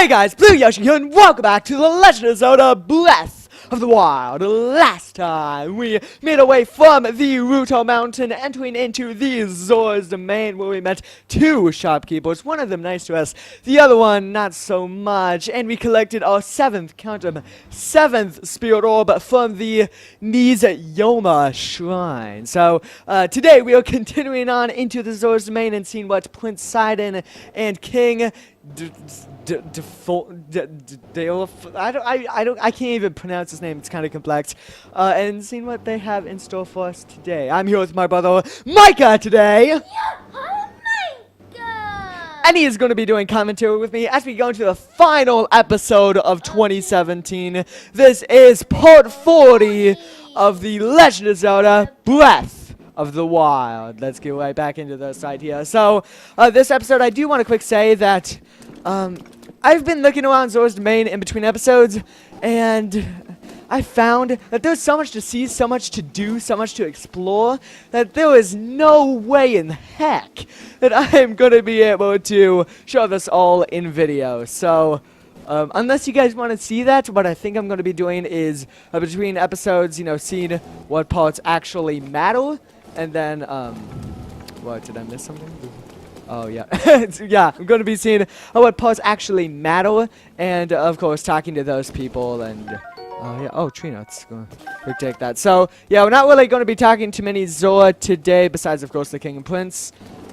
Hey guys, BlueYoshi here, and welcome back to The Legend of Zelda Breath of the Wild. Last time, we made our way from the Ruto Mountain, entering into the Zora's Domain, where we met two shopkeepers, one of them nice to us, the other one not so much, and we collected our seventh Spirit Orb from the Yoma Shrine. So, today we are continuing on into the Zora's Domain and seeing what Prince Sidon and King I can't even pronounce his name. It's kind of complex. And seeing what they have in store for us today. I'm here with my brother Micah today. Yeah, I'm Micah. And he is going to be doing commentary with me as we go into the final episode of 2017. This is part 40 of The Legend of Zelda Breath of the Wild. Let's get right back into the side here. So, this episode, I do want to quick say that I've been looking around Zora's Domain in between episodes, and I found that there's so much to see, so much to do, so much to explore, that there is no way in heck that I am going to be able to show this all in video. So, unless you guys want to see that, what I think I'm going to be doing is, between episodes, you know, seeing what parts actually matter, and then, what, did I miss something? Oh, yeah. Yeah, I'm going to be seeing what parts actually matter, and, of course, talking to those people, and, yeah. Oh, tree nuts. Quick take that. So, yeah, we're not really going to be talking to many Zora today, besides, of course, the King and Prince.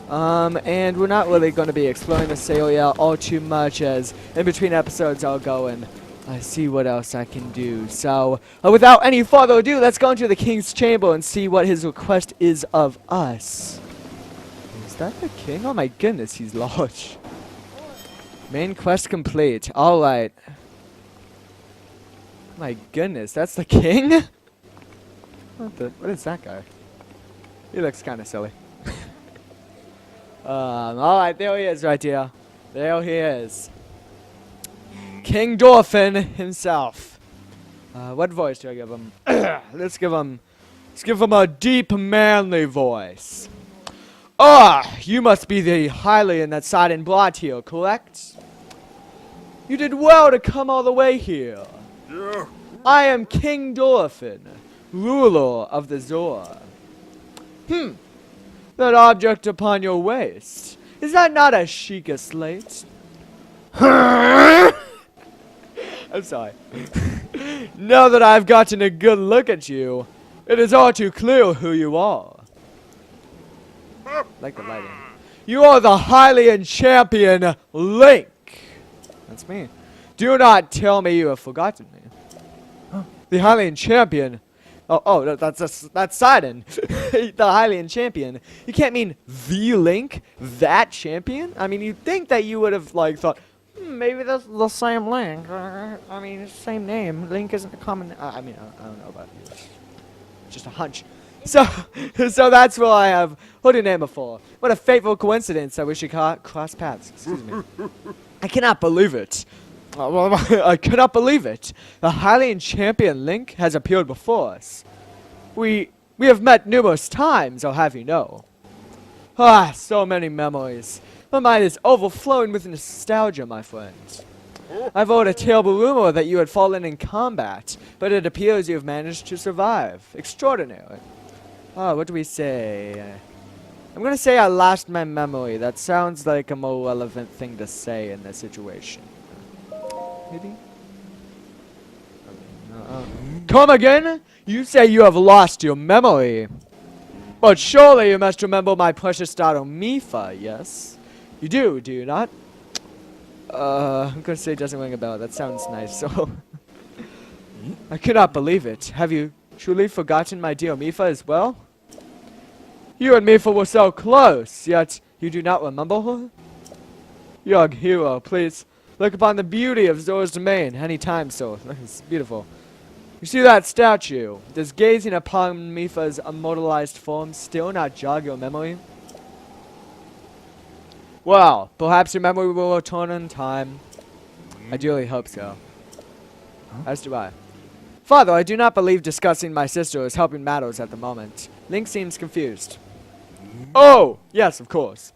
And we're not really going to be exploring this area all too much, as in between episodes I'll go and see what else I can do. So, without any further ado, let's go into the King's Chamber and see what his request is of us. Is that the king? Oh my goodness, he's large. Main quest complete. Alright. My goodness, that's the king? What is that guy? He looks kind of silly. Alright, there he is right here. There he is. King Dolphin himself. What voice do I give him? Let's give him a deep, manly voice. You must be the Hylian that Sidon brought here, correct? You did well to come all the way here. Yeah. I am King Dolphin, ruler of the Zora. That object upon your waist, is that not a Sheikah slate? I'm sorry. Now that I've gotten a good look at you, it is all too clear who you are. Like the lighting. You are the Hylian champion, Link. That's me. Do not tell me you have forgotten me. The Hylian champion. Oh, that's Sidon. The Hylian champion. You can't mean the Link, that champion? I mean, you'd think that you would have, like, thought, maybe that's the same Link. I mean, it's the same name. Link isn't a common... I mean, I don't know about you. Just a hunch. So that's what I have heard your name before. What a fateful coincidence that we should cross paths. Excuse me. I cannot believe it. I cannot believe it. The Hylian champion Link has appeared before us. We have met numerous times, I'll have you know. So many memories. My mind is overflowing with nostalgia, my friends. I've heard a terrible rumor that you had fallen in combat, but it appears you have managed to survive. Extraordinary. What do we say? I'm gonna say I lost my memory. That sounds like a more relevant thing to say in this situation. Maybe? Come again? You say you have lost your memory. But surely you must remember my precious daughter Mipha, yes? You do you not? I'm gonna say it doesn't ring a bell. That sounds nice, so... I cannot believe it. Have you truly forgotten my dear Mipha as well? You and Mipha were so close, yet you do not remember her? Young hero, please look upon the beauty of Zora's Domain any time, so it's beautiful. You see that statue? Does gazing upon Mipha's immortalized form still not jog your memory? Well, perhaps your memory will return in time. I dearly hope so. As do I. Father, I do not believe discussing my sister is helping matters at the moment. Link seems confused. Oh, yes, of course.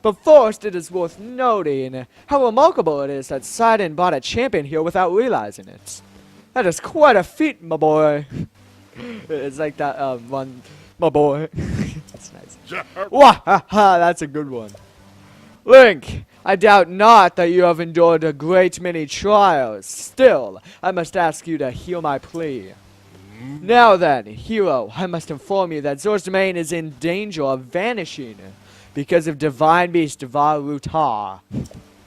But first, it is worth noting how remarkable it is that Sidon bought a champion here without realizing it. That is quite a feat, my boy. It's like that one, my boy. That's nice. Wah ha ha! That's a good one. Link, I doubt not that you have endured a great many trials. Still, I must ask you to hear my plea. Now then, hero, I must inform you that Zor's domain is in danger of vanishing because of Divine Beast Varutar.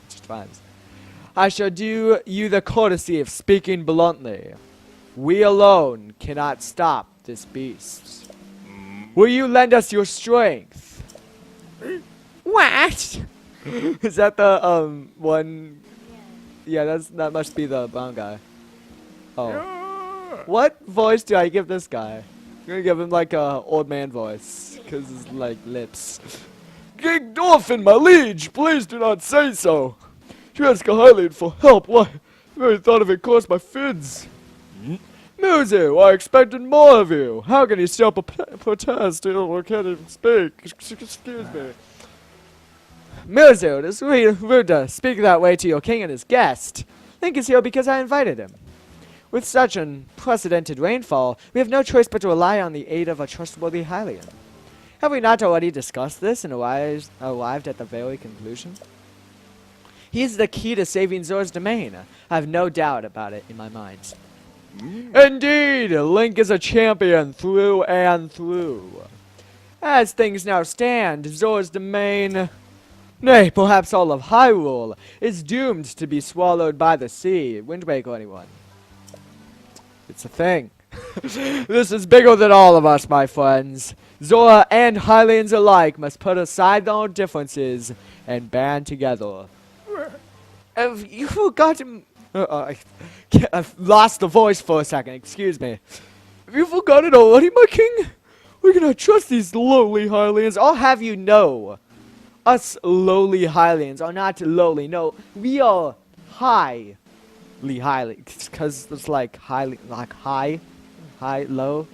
Just rhymes. I shall do you the courtesy of speaking bluntly. We alone cannot stop this beast. Will you lend us your strength? What? Is that the one? Yeah, that must be the brown guy. Oh. What voice do I give this guy? I'm gonna give him like a old man voice, cause his like lips. King Dolphin, my liege, please do not say so. You ask a Hylian for help. Why? The very thought of it caused my fits. Muzu, I expected more of you. How can you still protest or can't even speak? Excuse me. Muzu, it is rude to speak that way to your king and his guest. Link is here because I invited him. With such unprecedented rainfall, we have no choice but to rely on the aid of a trustworthy Hylian. Have we not already discussed this and arrived at the very conclusion? He is the key to saving Zor's domain. I have no doubt about it in my mind. Indeed, Link is a champion through and through. As things now stand, Zor's domain, nay, perhaps all of Hyrule, is doomed to be swallowed by the sea. Wind Waker, anyone? It's a thing. This is bigger than all of us, my friends. Zora and Hylians alike must put aside their differences and band together. Have you forgotten? I've lost the voice for a second. Excuse me. Have you forgotten already, my king? We cannot trust these lowly Hylians. I'll have you know, us lowly Hylians are not lowly. No, we are highly, because it's like highly, like high, low.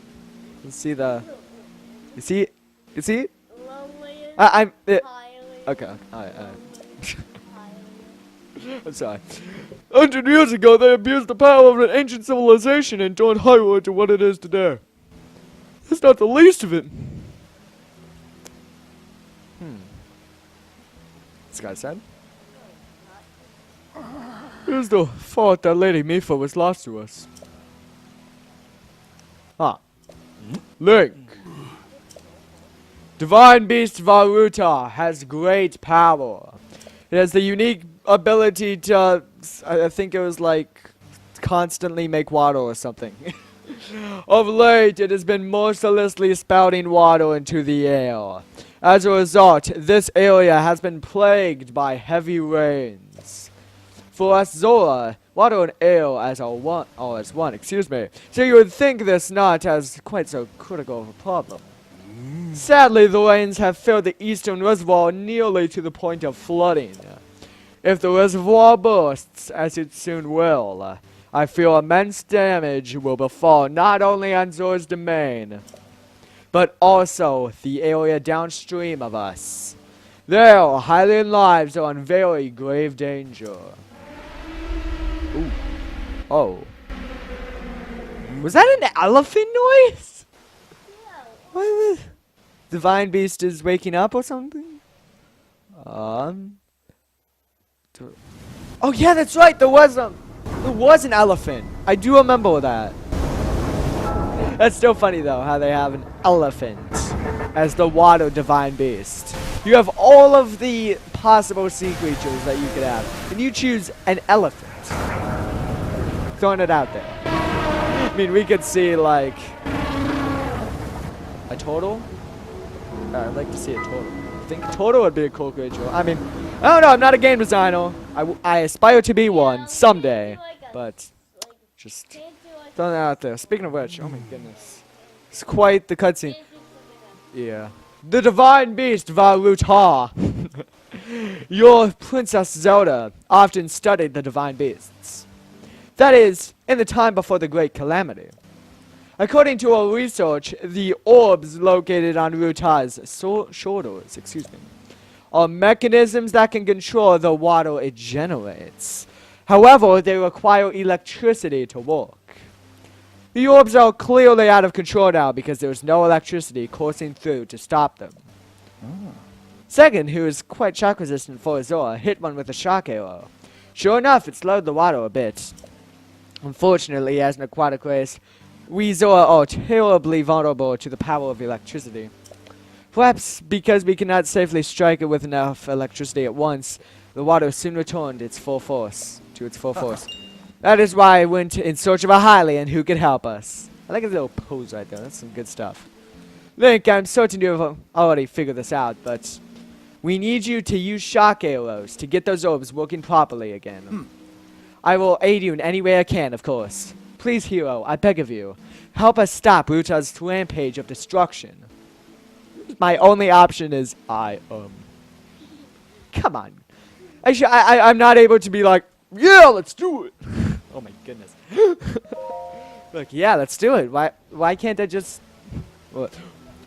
You see the, you see. Lonely. I'm. Highly. Okay. I'm sorry. 100 years ago, they abused the power of an ancient civilization and turned Hyrule into what it is today. That's not the least of it. This guy said. Here's the fault that Lady Mifa was lost to us. Link. Divine Beast Varuta has great power. It has the unique ability to, I think it was like, constantly make water or something. Of late, it has been mercilessly spouting water into the air. As a result, this area has been plagued by heavy rains. For us Zora, water and air as one, excuse me. So you would think this not as quite so critical of a problem. Sadly, the rains have filled the eastern reservoir nearly to the point of flooding. If the reservoir bursts, as it soon will, I fear immense damage will befall not only on Zor's domain, but also the area downstream of us. There, Hylian lives are in very grave danger. Ooh. Oh. Was that an elephant noise? What? Divine Beast is waking up or something? Oh yeah, that's right. There was an elephant. I do remember that. That's still funny though, how they have an elephant as the water divine beast. You have all of the possible sea creatures that you could have, and you choose an elephant. Throwing it out there. I mean, we could see like a turtle. I'd like to see a turtle. I think a turtle would be a cool creature. I mean, I don't know. I'm not a game designer. I aspire to be one someday, but just throwing that out there. Speaking of which, oh my goodness, it's quite the cutscene. Yeah, the divine beast Varuta. Your Princess Zelda often studied the divine beasts. That is, in the time before the Great Calamity. According to our research, the orbs located on Ruta's shoulders, are mechanisms that can control the water it generates. However, they require electricity to work. The orbs are clearly out of control now because there is no electricity coursing through to stop them. Second, who is quite shock resistant for Azora, hit one with a shock arrow. Sure enough, it slowed the water a bit. Unfortunately, as an aquatic race, we Zora are terribly vulnerable to the power of electricity. Perhaps because we cannot safely strike it with enough electricity at once, the water soon returned to its full force. That is why I went in search of a Hylian who could help us. I like his little pose right there. That's some good stuff. Link, I'm certain you have already figured this out, but we need you to use shock arrows to get those orbs working properly again. I will aid you in any way I can, of course. Please, hero, I beg of you, help us stop Ruta's rampage of destruction. My only option is Come on. I'm not able to be like, yeah, let's do it. Oh my goodness. Look, yeah, let's do it. Why can't I just...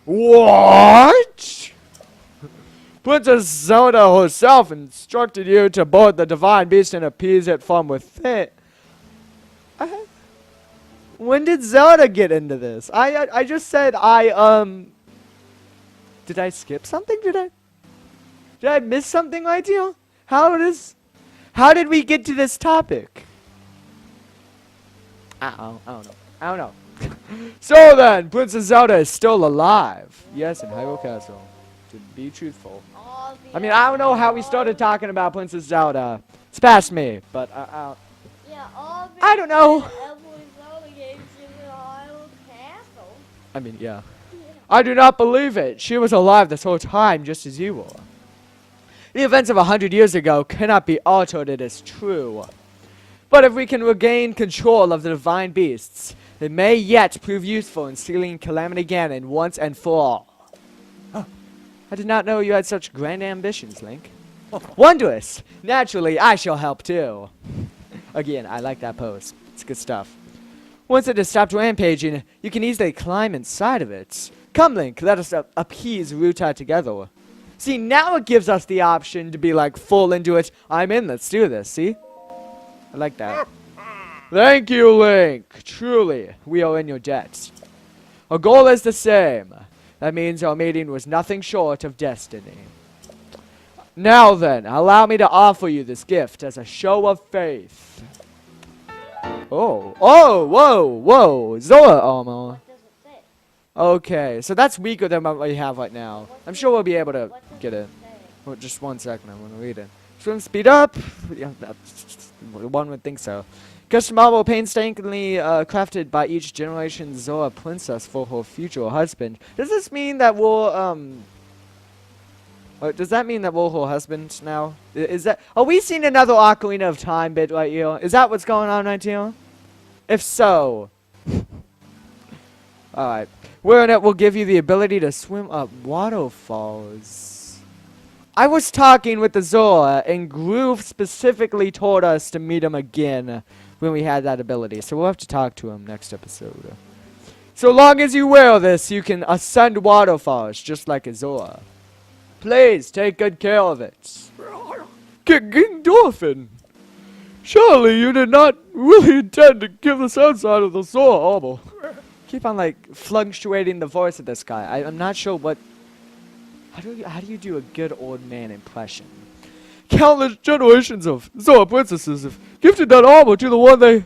What? Princess Zelda herself instructed you to board the divine beast and appease it from within. When did Zelda get into this? I just said Did I skip something? Did I miss something right here? How did we get to this topic? I don't know. So then, Princess Zelda is still alive. Yes, in Hyrule Castle. To be truthful. I mean, I don't know how we started talking about Princess Zelda. It's past me, but I don't know. I mean, yeah. I do not believe it. She was alive this whole time, just as you were. The events of 100 years ago cannot be altered, it is true. But if we can regain control of the divine beasts, it may yet prove useful in sealing Calamity Ganon once and for all. I did not know you had such grand ambitions, Link. Wondrous! Naturally, I shall help too. Again, I like that pose. It's good stuff. Once it has stopped rampaging, you can easily climb inside of it. Come, Link, let us appease Ruta together. See, now it gives us the option to be like full into it. I'm in, let's do this, see? I like that. Thank you, Link. Truly, we are in your debt. Our goal is the same. That means our meeting was nothing short of destiny. Now then, allow me to offer you this gift as a show of faith. Whoa, Zora armor. What does it say? Okay, so that's weaker than what we have right now. I'm sure we'll be able to What does get it. say? Well, just 1 second, I'm gonna read it. Swim speed up. Yeah, one would think so. Custom armor painstakingly crafted by each generation Zora princess for her future husband. Does this mean that we'll does that mean that we're her husband now? Is that? Are we seeing another Ocarina of Time bit right here? Is that what's going on right here? If so, all right. Wearing it will give you the ability to swim up waterfalls. I was talking with the Zora, and Groove specifically told us to meet him again when we had that ability. So we'll have to talk to him next episode. So long as you wear this, you can ascend waterfalls just like a Zora. Please take good care of it. King Dolphin, surely you did not really intend to give us outside of the Zora armor. Keep on like fluctuating the voice of this guy. I'm not sure what. How do you do a good old man impression? Countless generations of Zora princesses have gifted that armor to the one they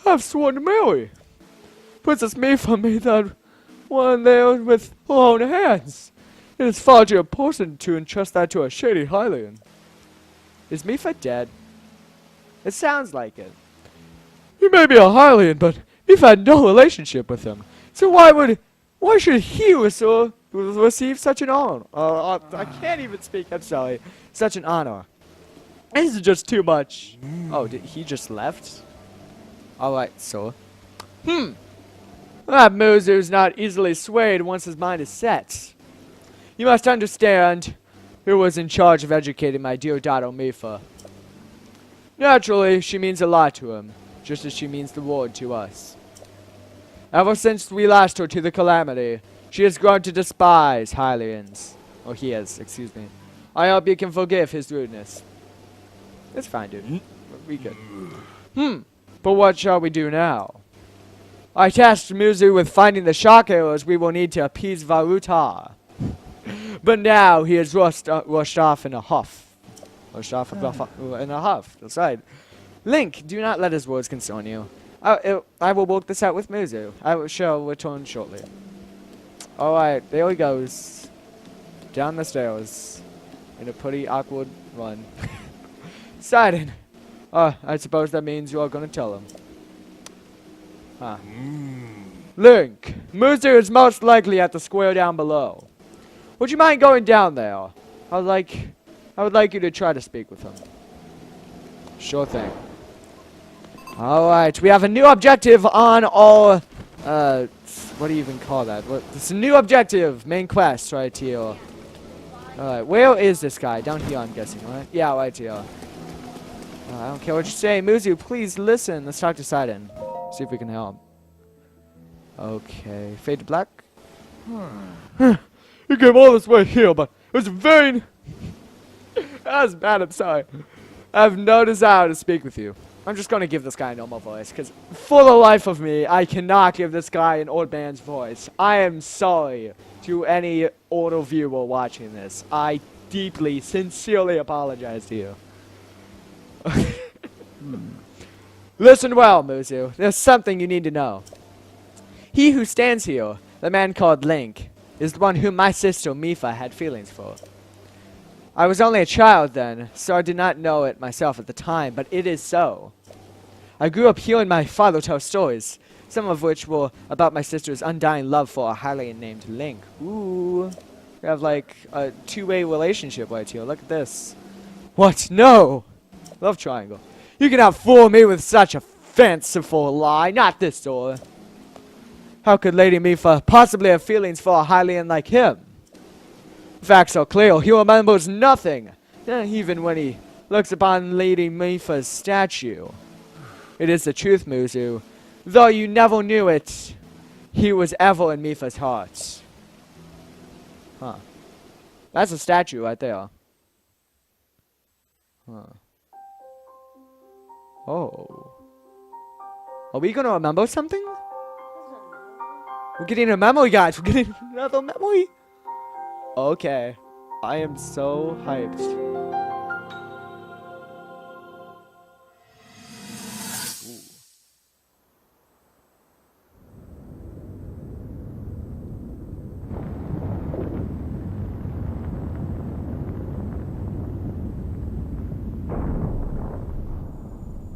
have sworn to marry. Princess Mifa made that one there with her own hands. It is far too important to entrust that to a shady Hylian. Is Mifa dead? It sounds like it. He may be a Hylian, but Mifa had no relationship with him. So why should he receive such an honor? I can't even speak, I'm sorry. Such an honor. This is just too much. Oh, did he just left? Alright, so. That Mozu's not easily swayed once his mind is set. You must understand who was in charge of educating my dear daughter Mifa. Naturally, she means a lot to him, just as she means the world to us. Ever since we lost her to the Calamity, she has grown to despise Hylians. Oh, he has, excuse me. I hope you can forgive his rudeness. It's fine, dude. We good. But what shall we do now? I tasked Muzu with finding the shock arrows we will need to appease Varuta. But now he is rushed off in a huff. Rushed off in a huff. That's right. Link, do not let his words concern you. I will work this out with Muzu. Shall return shortly. Alright, there he goes. Down the stairs. In a pretty awkward run. Sidon. I suppose that means you are going to tell him. Huh. Link, Muzu is most likely at the square down below. Would you mind going down there? I would like you to try to speak with him. Sure thing. Alright, we have a new objective on all, what do you even call that? It's a new objective, main quest right here. Alright, where is this guy? Down here, I'm guessing, right? Yeah, right here. I don't care what you say. Muzu, please listen. Let's talk to Sidon. See if we can help. Okay, fade to black. You came all this way here, but it was vain. That was bad, I'm sorry. I have no desire to speak with you. I'm just gonna give this guy a normal voice, because for the life of me, I cannot give this guy an old man's voice. I am sorry to any auto viewer watching this. I deeply, sincerely apologize to you. Listen well, Muzu. There's something you need to know. He who stands here, the man called Link, is the one whom my sister Mipha had feelings for. I was only a child then, so I did not know it myself at the time, but it is so. I grew up hearing my father tell stories, some of which were about my sister's undying love for a Hylian named Link. Ooh. We have like a two-way relationship right here. Look at this. What? No! Love triangle. You cannot fool me with such a fanciful lie. Not this door. How could Lady Mipha possibly have feelings for a Hylian like him? Facts are clear. He remembers nothing, even when he looks upon Lady Mipha's statue. It is the truth, Muzu. Though you never knew it, he was ever in Mipha's heart. Huh. That's a statue right there. Huh. Oh. Are we gonna remember something? We're getting a memory, guys. We're getting another memory. Okay. I am so hyped. Ooh.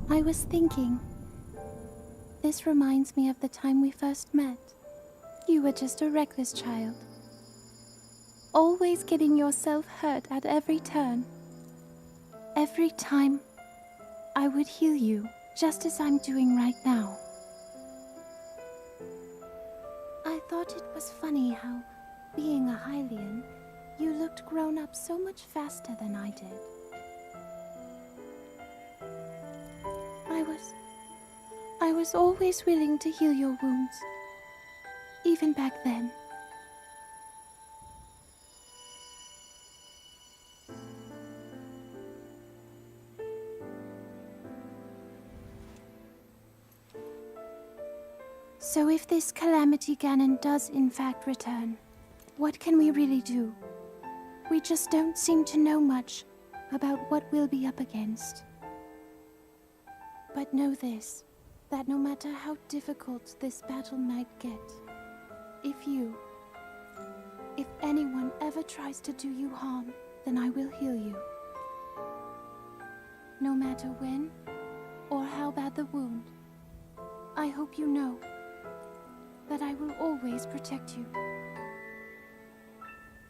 I was thinking, this reminds me of the time we first met. You were just a reckless child. Always getting yourself hurt at every turn. Every time, I would heal you, just as I'm doing right now. I thought it was funny how, being a Hylian, you looked grown up so much faster than I did. I was always willing to heal your wounds, even back then. So if this Calamity Ganon does in fact return, what can we really do? We just don't seem to know much about what we'll be up against. But know this, that no matter how difficult this battle might get, if anyone ever tries to do you harm, then I will heal you. No matter when or how bad the wound, I hope you know that I will always protect you.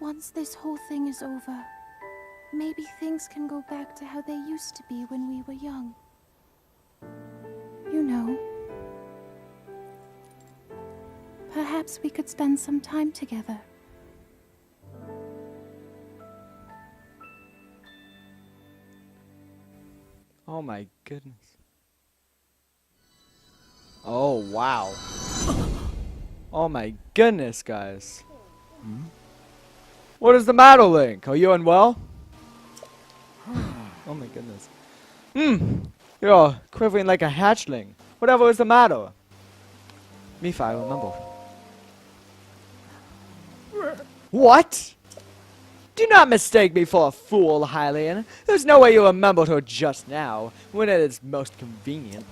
Once this whole thing is over, maybe things can go back to how they used to be when we were young. You know. Perhaps we could spend some time together. Oh my goodness. Oh wow. Oh my goodness, guys. What is the matter, Link? Are you unwell? Oh my goodness. You're quivering like a hatchling. Whatever is the matter? Mipha, I remember. What? Do not mistake me for a fool, Hylian. There's no way you remembered her just now, when it is most convenient.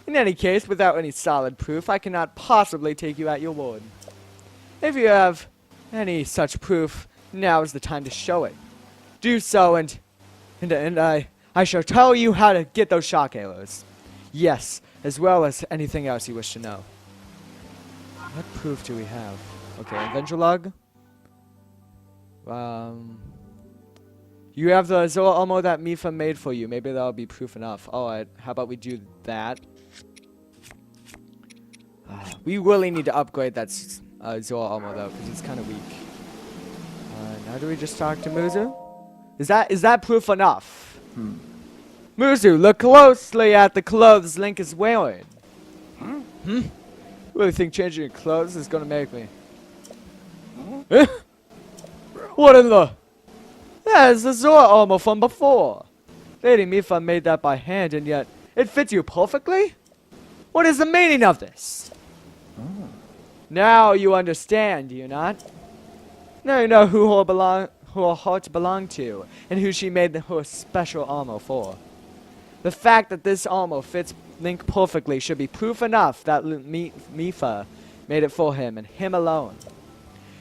In any case, without any solid proof, I cannot possibly take you at your word. If you have any such proof, now is the time to show it. Do so, and I shall tell you how to get those shock arrows. Yes, as well as anything else you wish to know. What proof do we have? Okay, adventure log. You have the Zoa armor that Mipha made for you. Maybe that'll be proof enough. Alright, how about we do that? We really need to upgrade that Zoa armor though, because it's kind of weak. Now do we just talk to Muzu? Is that proof enough? Muzu, look closely at the clothes Link is wearing. Really think changing your clothes is gonna make me? What in the? That is the Zora armor from before. Lady Mipha made that by hand, and yet it fits you perfectly? What is the meaning of this? Now you understand, do you not? Now you know who her heart belonged to, and who she made her special armor for. The fact that this armor fits Link perfectly should be proof enough that Mipha made it for him, and him alone.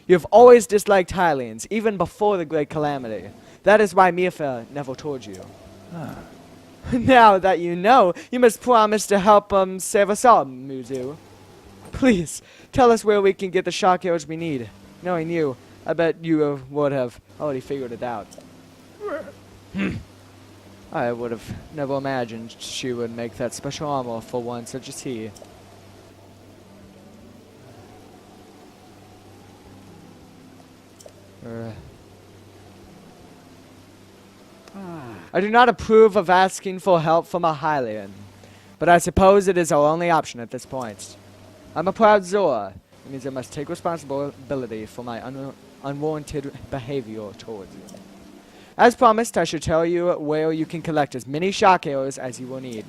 You have always disliked Hylians, even before the Great Calamity. That is why Mipha never told you. Now that you know, you must promise to help save us all, Muzu. Please, tell us where we can get the shock arrows we need. Knowing you, I bet you would have already figured it out. I would have never imagined she would make that special armor for one such as he. I do not approve of asking for help from a Hylian, but I suppose it is our only option at this point. I'm a proud Zora. It means I must take responsibility for my unwarranted behavior towards you. As promised, I should tell you where you can collect as many shock arrows as you will need.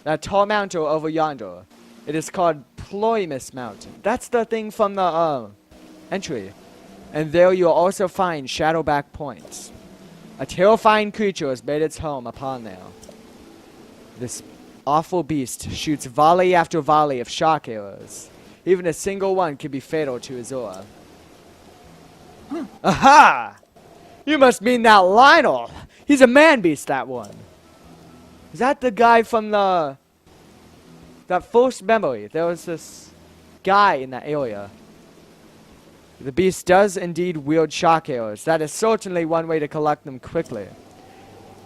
That tall mountain over yonder. It is called Ploymus Mountain. That's the thing from the entry. And there you'll also find Shadowback Point. A terrifying creature has made its home upon there. This awful beast shoots volley after volley of shock arrows. Even a single one can be fatal to Azora. Aha! You must mean that Lionel! He's a man-beast, that one. Is that the guy from that first memory? There was this guy in that area. The beast does indeed wield shock arrows. That is certainly one way to collect them quickly.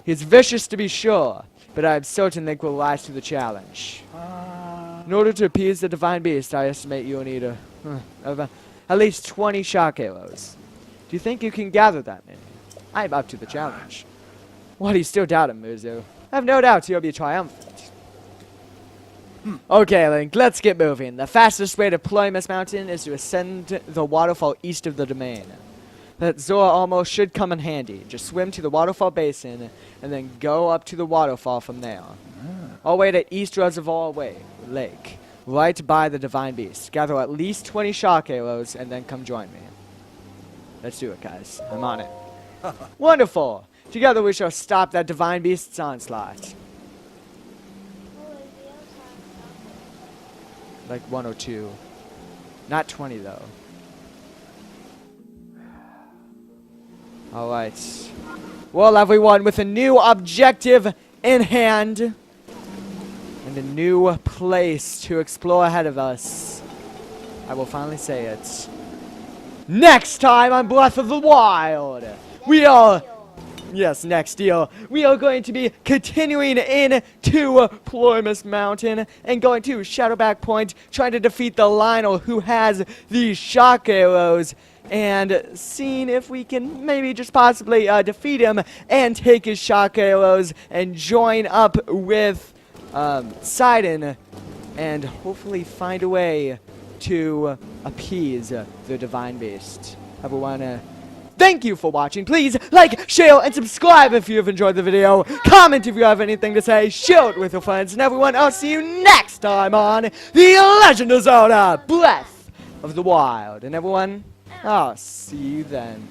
He's vicious to be sure, but I am certain Link will rise to the challenge. In order to appease the divine beast, I estimate you'll need at least 20 shock arrows. Do you think you can gather that many? I am up to the challenge. What, do you still doubt him, Muzu? I have no doubt you'll be triumphant. Okay, Link, let's get moving. The fastest way to Ploymus Mountain is to ascend the waterfall east of the domain. That Zora almost should come in handy. Just swim to the waterfall basin, and then go up to the waterfall from there. All the way to East Reservoir Lake, right by the Divine Beast. Gather at least 20 shock arrows, and then come join me. Let's do it, guys. I'm on it. Wonderful! Together we shall stop that Divine Beast's onslaught. Like 1 or 2. Not 20, though. Alright. Well, everyone, with a new objective in hand, and a new place to explore ahead of us, I will finally say it. Next time on Breath of the Wild, we are... Yes, next year, we are going to be continuing into Ploymus Mountain and going to Shadowback Point, trying to defeat the Lionel who has these shock arrows, and seeing if we can maybe just possibly defeat him and take his shock arrows and join up with Sidon and hopefully find a way to appease the Divine Beast. Everyone, thank you for watching. Please like, share, and subscribe if you have enjoyed the video. Comment if you have anything to say. Share it with your friends. And everyone, I'll see you next time on The Legend of Zelda Breath of the Wild. And everyone, I'll see you then.